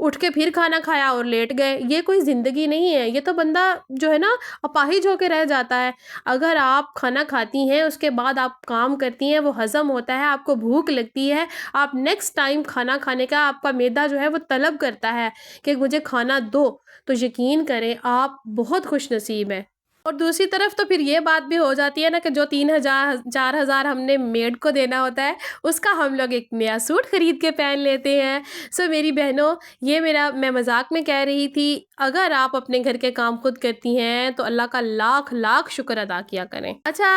اٹھ کے پھر کھانا کھایا اور لیٹ گئے، یہ کوئی زندگی نہیں ہے، یہ تو بندہ جو ہے نا اپاہج ہو کے رہ جاتا ہے۔ اگر آپ کھانا کھاتی ہیں، اس کے بعد آپ کام کرتی ہیں، وہ ہضم ہوتا ہے، آپ کو بھوک لگتی ہے، آپ نیکسٹ ٹائم کھانا کھانے کا آپ کا معدہ جو ہے وہ طلب کرتا ہے کہ مجھے کھانا دو، تو یقین کریں آپ بہت خوش نصیب ہیں۔ اور دوسری طرف تو پھر یہ بات بھی ہو جاتی ہے نا کہ جو 3,000 4,000 ہم نے میڈ کو دینا ہوتا ہے، اس کا ہم لوگ ایک نیا سوٹ خرید کے پہن لیتے ہیں۔ سو میری بہنوں، یہ میں مذاق میں کہہ رہی تھی، اگر آپ اپنے گھر کے کام خود کرتی ہیں تو اللہ کا لاکھ لاکھ شکر ادا کیا کریں۔ اچھا،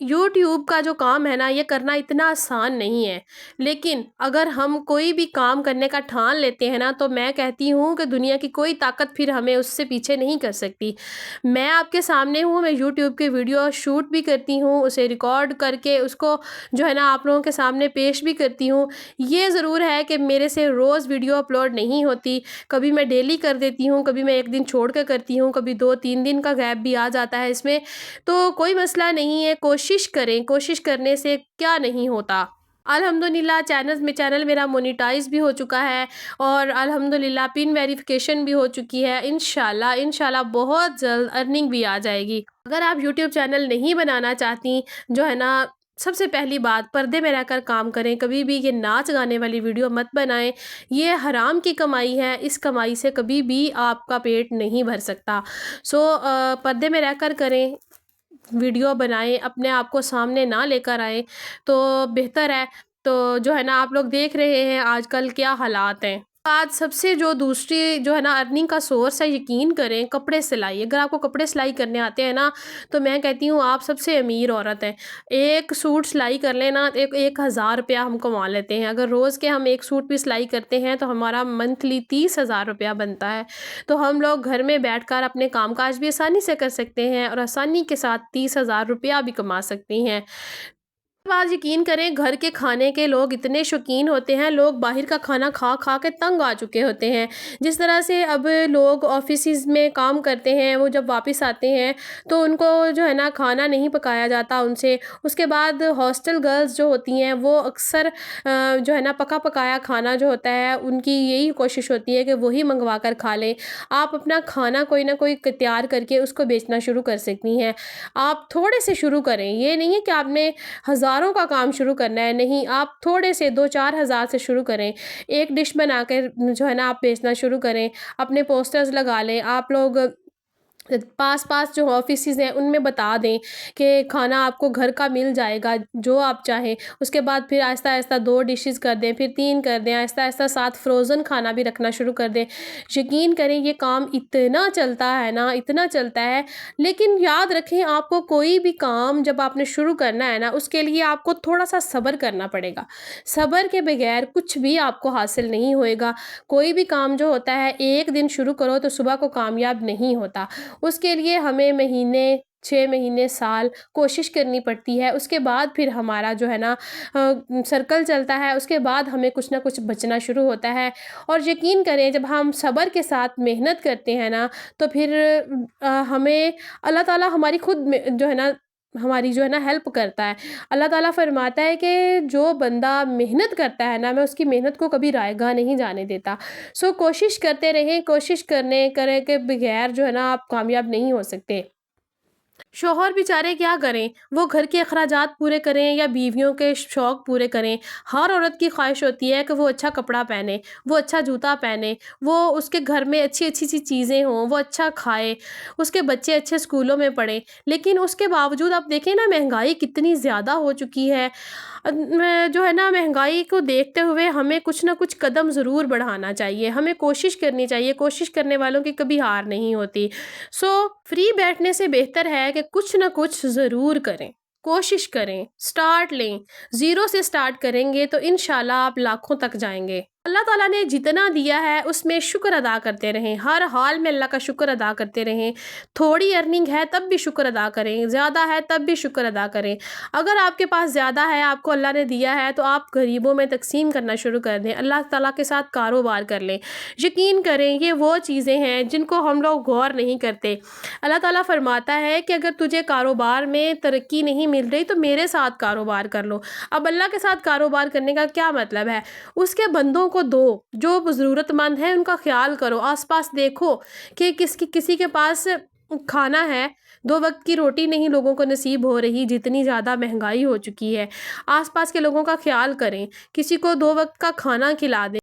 یوٹیوب کا جو کام ہے نا، یہ کرنا اتنا آسان نہیں ہے، لیکن اگر ہم کوئی بھی کام کرنے کا ٹھان لیتے ہیں نا، تو میں کہتی ہوں کہ دنیا کی کوئی طاقت پھر ہمیں اس سے پیچھے نہیں کر سکتی۔ میں آپ کے سامنے ہوں، میں یوٹیوب کے ویڈیو شوٹ بھی کرتی ہوں، اسے ریکارڈ کر کے اس کو جو ہے نا آپ لوگوں کے سامنے پیش بھی کرتی ہوں۔ یہ ضرور ہے کہ میرے سے روز ویڈیو اپلوڈ نہیں ہوتی، کبھی میں ڈیلی کر دیتی ہوں، کبھی میں ایک دن چھوڑ کے کرتی ہوں، کبھی 2-3 دن کا گیپ بھی آ جاتا ہے اس میں، تو کوئی مسئلہ نہیں ہے، کوشش کریں، کوشش کرنے سے کیا نہیں ہوتا۔ الحمدللہ چینل میرا مونیٹائز بھی ہو چکا ہے، اور الحمدللہ پن ویریفیکیشن بھی ہو چکی ہے، انشاءاللہ بہت جلد ارننگ بھی آ جائے گی۔ اگر آپ یوٹیوب چینل نہیں بنانا چاہتی، جو ہے نا، سب سے پہلی بات پردے میں رہ کر کام کریں، کبھی بھی یہ ناچ گانے والی ویڈیو مت بنائیں، یہ حرام کی کمائی ہے، اس کمائی سے کبھی بھی آپ کا پیٹ نہیں بھر سکتا۔ سو پردے میں رہ کر کریں، ویڈیو بنائیں، اپنے آپ کو سامنے نہ لے کر آئیں تو بہتر ہے۔ تو جو ہے نا آپ لوگ دیکھ رہے ہیں آج کل کیا حالات ہیں۔ آج سب سے جو دوسری جو ہے نا ارننگ کا سورس ہے، یقین کریں، کپڑے سلائی۔ اگر آپ کو کپڑے سلائی کرنے آتے ہیں نا، تو میں کہتی ہوں آپ سب سے امیر عورت ہیں۔ ایک سوٹ سلائی کر لینا، 1,000 روپیہ ہم کما لیتے ہیں۔ اگر روز کے ہم ایک سوٹ بھی سلائی کرتے ہیں تو ہمارا منتھلی 30,000 روپیہ بنتا ہے۔ تو ہم لوگ گھر میں بیٹھ کر اپنے کام کاج بھی آسانی سے کر سکتے ہیں، اور آسانی کے ساتھ 30,000 روپیہ بھی کما سکتی ہیں۔ بات یقین کریں، گھر کے کھانے کے لوگ اتنے شوقین ہوتے ہیں، لوگ باہر کا کھانا کھا کھا کے تنگ آ چکے ہوتے ہیں۔ جس طرح سے اب لوگ آفیسز میں کام کرتے ہیں، وہ جب واپس آتے ہیں تو ان کو جو ہے نا کھانا نہیں پکایا جاتا ان سے۔ اس کے بعد ہاسٹل گرلز جو ہوتی ہیں، وہ اکثر جو ہے نا پکا پکایا کھانا جو ہوتا ہے، ان کی یہی کوشش ہوتی ہے کہ وہی منگوا کر کھا لیں۔ آپ اپنا کھانا کوئی نہ کوئی تیار کر کے اس کو بیچنا شروع کر سکتی ہیں۔ آپ تھوڑے سے شروع کریں، یہ نہیں ہے کہ آپ نے ہزاروں کا کام شروع کرنا ہے، نہیں، آپ تھوڑے سے 2-4 ہزار سے شروع کریں۔ ایک ڈش بنا کے جو ہے نا آپ بیچنا شروع کریں، اپنے پوسٹرز لگا لیں، آپ لوگ پاس جو آفیسز ہیں ان میں بتا دیں کہ کھانا آپ کو گھر کا مل جائے گا جو آپ چاہیں۔ اس کے بعد پھر آہستہ آہستہ 2 ڈشز کر دیں، پھر 3 کر دیں، آہستہ آہستہ 7 فروزن کھانا بھی رکھنا شروع کر دیں۔ یقین کریں یہ کام اتنا چلتا ہے نا، اتنا چلتا ہے، لیکن یاد رکھیں آپ کو کوئی بھی کام جب آپ نے شروع کرنا ہے نا، اس کے لیے آپ کو تھوڑا سا صبر کرنا پڑے گا۔ صبر کے بغیر کچھ بھی آپ کو حاصل نہیں ہوئے گا۔ کوئی بھی کام جو ہوتا ہے ایک دن شروع کرو تو صبح کو کامیاب نہیں ہوتا، اس کے لیے ہمیں مہینے، 6 مہینے، سال کوشش کرنی پڑتی ہے۔ اس کے بعد پھر ہمارا جو ہے نا سرکل چلتا ہے، اس کے بعد ہمیں کچھ نہ کچھ بچنا شروع ہوتا ہے۔ اور یقین کریں جب ہم صبر کے ساتھ محنت کرتے ہیں نا، تو پھر ہمیں اللہ تعالیٰ ہماری خود جو ہے نا ہماری جو ہے نا ہیلپ کرتا ہے۔ اللہ تعالیٰ فرماتا ہے کہ جو بندہ محنت کرتا ہے نا، میں اس کی محنت کو کبھی رائے گاہ نہیں جانے دیتا۔ سو کوشش کرتے رہیں، کوشش کرنے کے بغیر جو ہے نا آپ کامیاب نہیں ہو سکتے۔ شوہر بیچارے کیا کریں، وہ گھر کے اخراجات پورے کریں یا بیویوں کے شوق پورے کریں۔ ہر عورت کی خواہش ہوتی ہے کہ وہ اچھا کپڑا پہنے، وہ اچھا جوتا پہنے، وہ اس کے گھر میں اچھی اچھی سی چیزیں ہوں، وہ اچھا کھائے، اس کے بچے اچھے اسکولوں میں پڑھیں۔ لیکن اس کے باوجود آپ دیکھیں نا مہنگائی کتنی زیادہ ہو چکی ہے۔ جو ہے نا مہنگائی کو دیکھتے ہوئے ہمیں کچھ نہ کچھ قدم ضرور بڑھانا چاہیے، ہمیں کوشش کرنی چاہیے، کوشش کرنے والوں کی کبھی ہار نہیں ہوتی۔ سو فری بیٹھنے سے بہتر ہے کہ کچھ نہ کچھ ضرور کریں، کوشش کریں، سٹارٹ لیں۔ 0 سے سٹارٹ کریں گے تو انشاءاللہ آپ لاکھوں تک جائیں گے۔ اللہ تعالیٰ نے جتنا دیا ہے اس میں شکر ادا کرتے رہیں، ہر حال میں اللہ کا شکر ادا کرتے رہیں۔ تھوڑی ارننگ ہے تب بھی شکر ادا کریں، زیادہ ہے تب بھی شکر ادا کریں۔ اگر آپ کے پاس زیادہ ہے، آپ کو اللہ نے دیا ہے، تو آپ غریبوں میں تقسیم کرنا شروع کر دیں، اللہ تعالیٰ کے ساتھ کاروبار کر لیں۔ یقین کریں یہ وہ چیزیں ہیں جن کو ہم لوگ غور نہیں کرتے۔ اللہ تعالیٰ فرماتا ہے کہ اگر تجھے کاروبار میں ترقی نہیں مل رہی تو میرے ساتھ کاروبار کر لو۔ اب اللہ کے ساتھ کاروبار کرنے کا کیا مطلب ہے؟ اس کے بندوں کو دو، جو ضرورت مند ہے ان کا خیال کرو، آس پاس دیکھو کہ کسی کے پاس کھانا ہے، 2 وقت کی روٹی نہیں لوگوں کو نصیب ہو رہی، جتنی زیادہ مہنگائی ہو چکی ہے۔ آس پاس کے لوگوں کا خیال کریں، کسی کو 2 وقت کا کھانا کھلا دیں۔